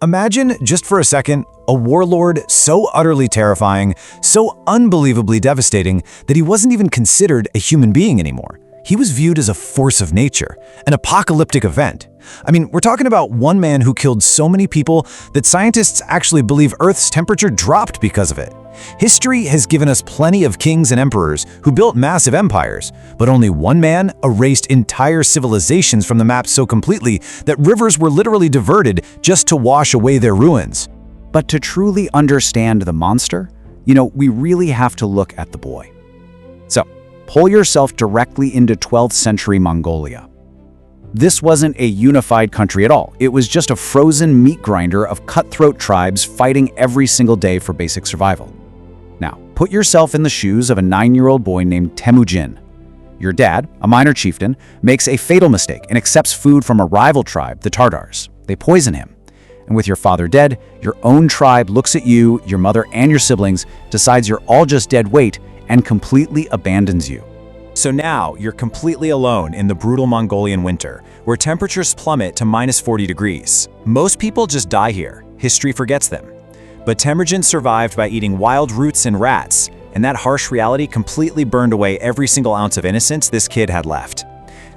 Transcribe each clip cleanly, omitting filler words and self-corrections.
Imagine, just for a second, a warlord so utterly terrifying, so unbelievably devastating that he wasn't even considered a human being anymore. He was viewed as a force of nature, an apocalyptic event. I mean, we're talking about one man who killed so many people that scientists actually believe Earth's temperature dropped because of it. History has given us plenty of kings and emperors who built massive empires, but only one man erased entire civilizations from the map so completely that rivers were literally diverted just to wash away their ruins. But to truly understand the monster, we really have to look at the boy. So, pull yourself directly into 12th century Mongolia. This wasn't a unified country at all. It was just a frozen meat grinder of cutthroat tribes fighting every single day for basic survival. Now, put yourself in the shoes of a 9-year-old boy named Temujin. Your dad, a minor chieftain, makes a fatal mistake and accepts food from a rival tribe, the Tartars. They poison him. And with your father dead, your own tribe looks at you, your mother, and your siblings, decides you're all just dead weight, and completely abandons you. So now you're completely alone in the brutal Mongolian winter, where temperatures plummet to -40 degrees. Most people just die here. History forgets them. But Temujin survived by eating wild roots and rats, and that harsh reality completely burned away every single ounce of innocence this kid had left.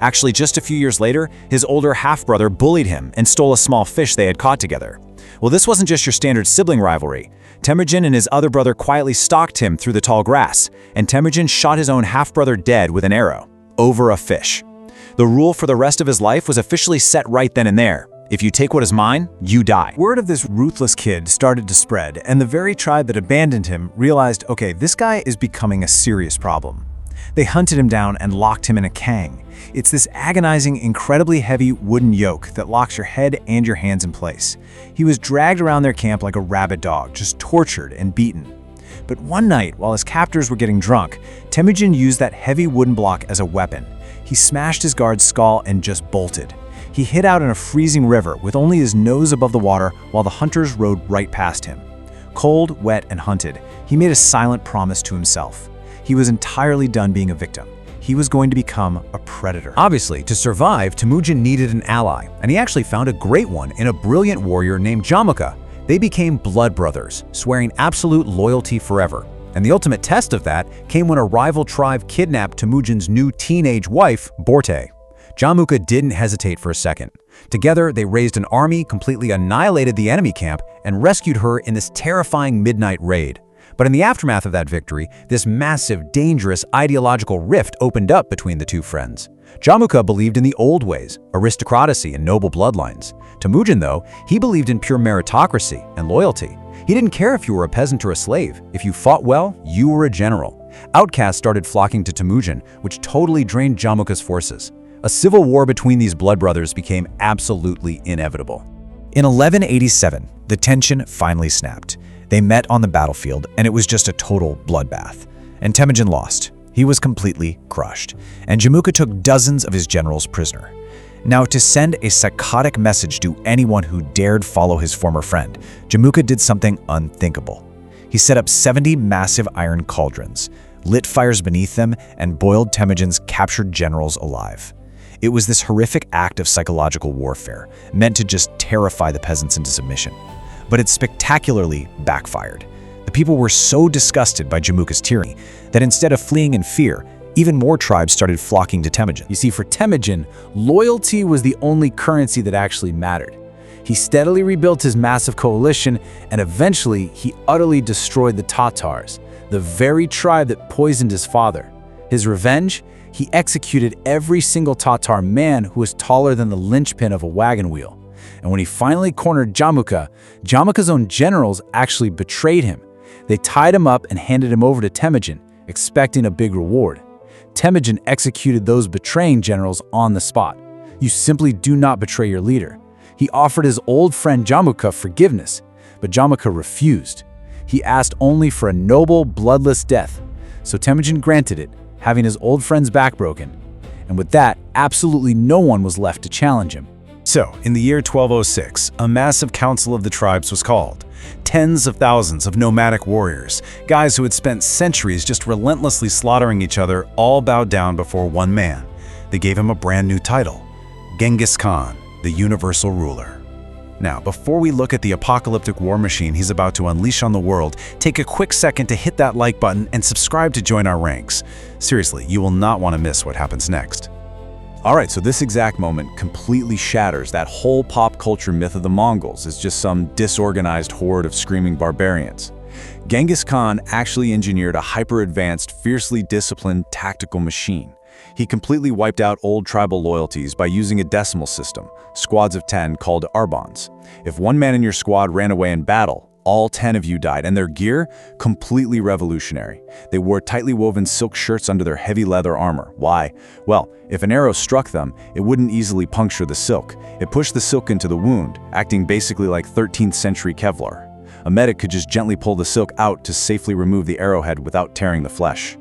Actually, just a few years later, his older half-brother bullied him and stole a small fish they had caught together. Well, this wasn't just your standard sibling rivalry. Temujin and his other brother quietly stalked him through the tall grass, and Temujin shot his own half-brother dead with an arrow, over a fish. The rule for the rest of his life was officially set right then and there. If you take what is mine, you die. Word of this ruthless kid started to spread, and the very tribe that abandoned him realized, okay, this guy is becoming a serious problem. They hunted him down and locked him in a kang. It's this agonizing, incredibly heavy wooden yoke that locks your head and your hands in place. He was dragged around their camp like a rabid dog, just tortured and beaten. But one night, while his captors were getting drunk, Temujin used that heavy wooden block as a weapon. He smashed his guard's skull and just bolted. He hid out in a freezing river with only his nose above the water while the hunters rode right past him. Cold, wet, and hunted, he made a silent promise to himself. He was entirely done being a victim. He was going to become a predator. Obviously, to survive, Temujin needed an ally, and he actually found a great one in a brilliant warrior named Jamukha. They became blood brothers, swearing absolute loyalty forever. And the ultimate test of that came when a rival tribe kidnapped Temujin's new teenage wife, Borte. Jamukha didn't hesitate for a second. Together, they raised an army, completely annihilated the enemy camp, and rescued her in this terrifying midnight raid. But in the aftermath of that victory, this massive, dangerous ideological rift opened up between the two friends. Jamukha believed in the old ways, aristocracy and noble bloodlines. Temujin, though, he believed in pure meritocracy and loyalty. He didn't care if you were a peasant or a slave. If you fought well, you were a general. Outcasts started flocking to Temujin, which totally drained Jamukha's forces. A civil war between these blood brothers became absolutely inevitable. In 1187, the tension finally snapped. They met on the battlefield, and it was just a total bloodbath. And Temujin lost. He was completely crushed, and Jamukha took dozens of his generals prisoner. Now, to send a psychotic message to anyone who dared follow his former friend, Jamukha did something unthinkable. He set up 70 massive iron cauldrons, lit fires beneath them, and boiled Temujin's captured generals alive. It was this horrific act of psychological warfare, meant to just terrify the peasants into submission. But it spectacularly backfired. The people were so disgusted by Jamukha's tyranny that instead of fleeing in fear, even more tribes started flocking to Temujin. You see, for Temujin, loyalty was the only currency that actually mattered. He steadily rebuilt his massive coalition, and eventually he utterly destroyed the Tatars, the very tribe that poisoned his father. His revenge? He executed every single Tatar man who was taller than the linchpin of a wagon wheel. And when he finally cornered Jamukha, Jamukha's own generals actually betrayed him. They tied him up and handed him over to Temujin, expecting a big reward. Temujin executed those betraying generals on the spot. You simply do not betray your leader. He offered his old friend Jamukha forgiveness, but Jamukha refused. He asked only for a noble, bloodless death, so Temujin granted it, having his old friend's back broken. And with that, absolutely no one was left to challenge him. So, in the year 1206, a massive council of the tribes was called. Tens of thousands of nomadic warriors, guys who had spent centuries just relentlessly slaughtering each other, all bowed down before one man. They gave him a brand new title, Genghis Khan, the universal ruler. Now, before we look at the apocalyptic war machine he's about to unleash on the world, take a quick second to hit that like button and subscribe to join our ranks. Seriously, you will not want to miss what happens next. Alright, so this exact moment completely shatters that whole pop culture myth of the Mongols as just some disorganized horde of screaming barbarians. Genghis Khan actually engineered a hyper-advanced, fiercely disciplined tactical machine. He completely wiped out old tribal loyalties by using a decimal system, squads of 10 called arbons. If one man in your squad ran away in battle, all 10 of you died, and their gear? Completely revolutionary. They wore tightly woven silk shirts under their heavy leather armor. Why? Well, if an arrow struck them, it wouldn't easily puncture the silk. It pushed the silk into the wound, acting basically like 13th century Kevlar. A medic could just gently pull the silk out to safely remove the arrowhead without tearing the flesh.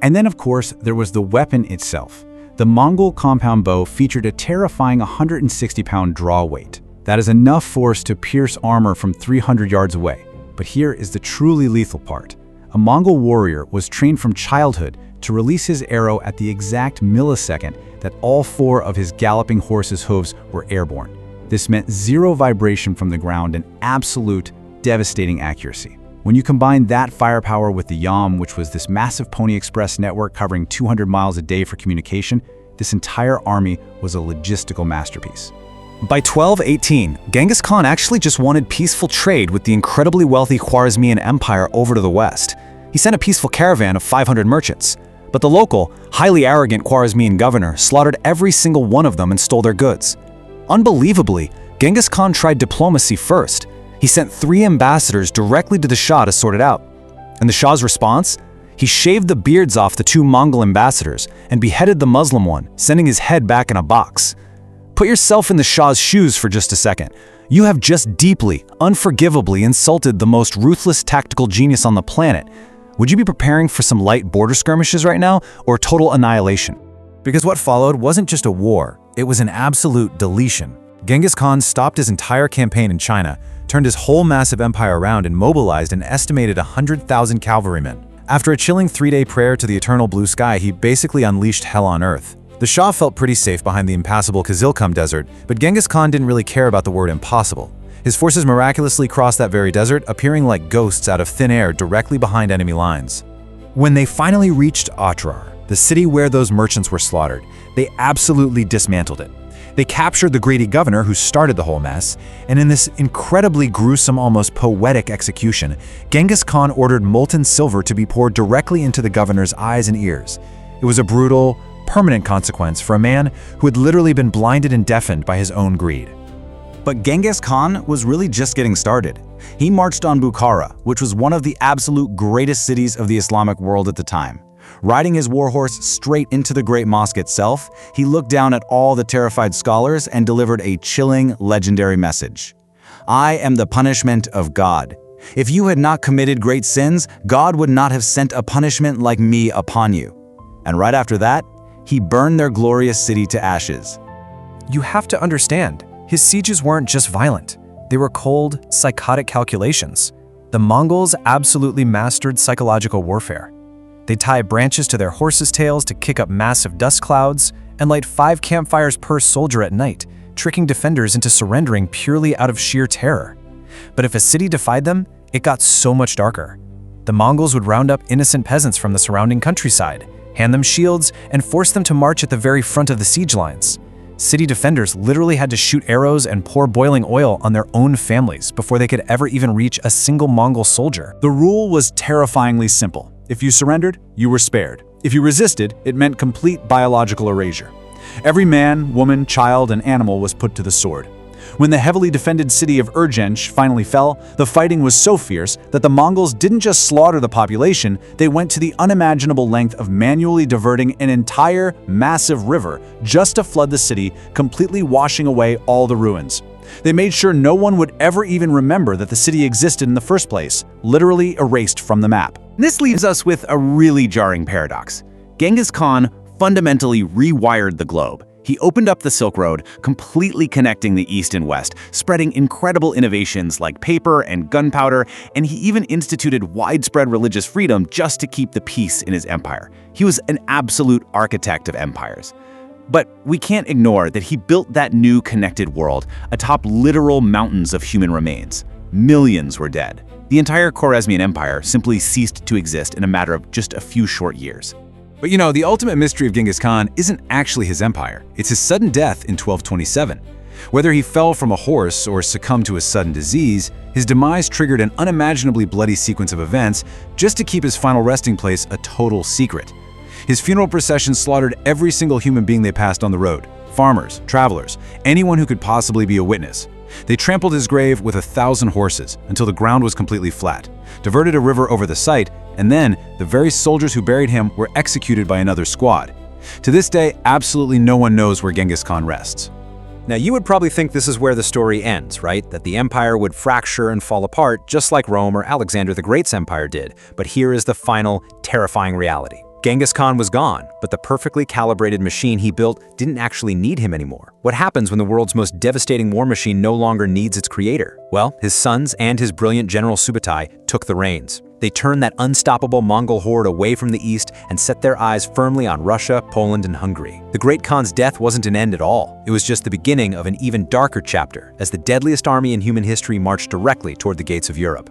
And then, of course, there was the weapon itself. The Mongol compound bow featured a terrifying 160-pound draw weight. That is enough force to pierce armor from 300 yards away. But here is the truly lethal part. A Mongol warrior was trained from childhood to release his arrow at the exact millisecond that all 4 of his galloping horse's hooves were airborne. This meant 0 vibration from the ground and absolute, devastating accuracy. When you combine that firepower with the Yam, which was this massive Pony Express network covering 200 miles a day for communication, this entire army was a logistical masterpiece. By 1218, Genghis Khan actually just wanted peaceful trade with the incredibly wealthy Khwarezmian Empire over to the west. He sent a peaceful caravan of 500 merchants. But the local, highly arrogant Khwarezmian governor slaughtered every single one of them and stole their goods. Unbelievably, Genghis Khan tried diplomacy first. He sent 3 ambassadors directly to the Shah to sort it out. And the Shah's response? He shaved the beards off the 2 Mongol ambassadors and beheaded the Muslim one, sending his head back in a box. Put yourself in the Shah's shoes for just a second. You have just deeply, unforgivably insulted the most ruthless tactical genius on the planet. Would you be preparing for some light border skirmishes right now, or total annihilation? Because what followed wasn't just a war, it was an absolute deletion. Genghis Khan stopped his entire campaign in China, turned his whole massive empire around and mobilized an estimated 100,000 cavalrymen. After a chilling 3-day prayer to the eternal blue sky, he basically unleashed hell on earth. The Shah felt pretty safe behind the impassable Kizilkum desert, but Genghis Khan didn't really care about the word impossible. His forces miraculously crossed that very desert, appearing like ghosts out of thin air directly behind enemy lines. When they finally reached Otrar, the city where those merchants were slaughtered, they absolutely dismantled it. They captured the greedy governor who started the whole mess, and in this incredibly gruesome, almost poetic execution, Genghis Khan ordered molten silver to be poured directly into the governor's eyes and ears. It was a brutal, permanent consequence for a man who had literally been blinded and deafened by his own greed. But Genghis Khan was really just getting started. He marched on Bukhara, which was one of the absolute greatest cities of the Islamic world at the time. Riding his warhorse straight into the Great Mosque itself, he looked down at all the terrified scholars and delivered a chilling, legendary message. I am the punishment of God. If you had not committed great sins, God would not have sent a punishment like me upon you. And right after that, he burned their glorious city to ashes. You have to understand, his sieges weren't just violent. They were cold, psychotic calculations. The Mongols absolutely mastered psychological warfare. They'd tie branches to their horses' tails to kick up massive dust clouds and light 5 campfires per soldier at night, tricking defenders into surrendering purely out of sheer terror. But if a city defied them, it got so much darker. The Mongols would round up innocent peasants from the surrounding countryside, hand them shields, and force them to march at the very front of the siege lines. City defenders literally had to shoot arrows and pour boiling oil on their own families before they could ever even reach a single Mongol soldier. The rule was terrifyingly simple. If you surrendered, you were spared. If you resisted, it meant complete biological erasure. Every man, woman, child, and animal was put to the sword. When the heavily defended city of Urgench finally fell, the fighting was so fierce that the Mongols didn't just slaughter the population, they went to the unimaginable length of manually diverting an entire massive river just to flood the city, completely washing away all the ruins. They made sure no one would ever even remember that the city existed in the first place, literally erased from the map. This leaves us with a really jarring paradox. Genghis Khan fundamentally rewired the globe. He opened up the Silk Road, completely connecting the East and West, spreading incredible innovations like paper and gunpowder, and he even instituted widespread religious freedom just to keep the peace in his empire. He was an absolute architect of empires. But we can't ignore that he built that new connected world atop literal mountains of human remains. Millions were dead. The entire Khwarezmian Empire simply ceased to exist in a matter of just a few short years. But you know, the ultimate mystery of Genghis Khan isn't actually his empire. It's his sudden death in 1227. Whether he fell from a horse or succumbed to a sudden disease, his demise triggered an unimaginably bloody sequence of events just to keep his final resting place a total secret. His funeral procession slaughtered every single human being they passed on the road: farmers, travelers, anyone who could possibly be a witness. They trampled his grave with 1,000 horses until the ground was completely flat, diverted a river over the site, and then the very soldiers who buried him were executed by another squad. To this day, absolutely no one knows where Genghis Khan rests. Now, you would probably think this is where the story ends, right? That the empire would fracture and fall apart just like Rome or Alexander the Great's empire did. But here is the final, terrifying reality. Genghis Khan was gone, but the perfectly calibrated machine he built didn't actually need him anymore. What happens when the world's most devastating war machine no longer needs its creator? Well, his sons and his brilliant general Subutai took the reins. They turned that unstoppable Mongol horde away from the east and set their eyes firmly on Russia, Poland, and Hungary. The Great Khan's death wasn't an end at all. It was just the beginning of an even darker chapter as the deadliest army in human history marched directly toward the gates of Europe.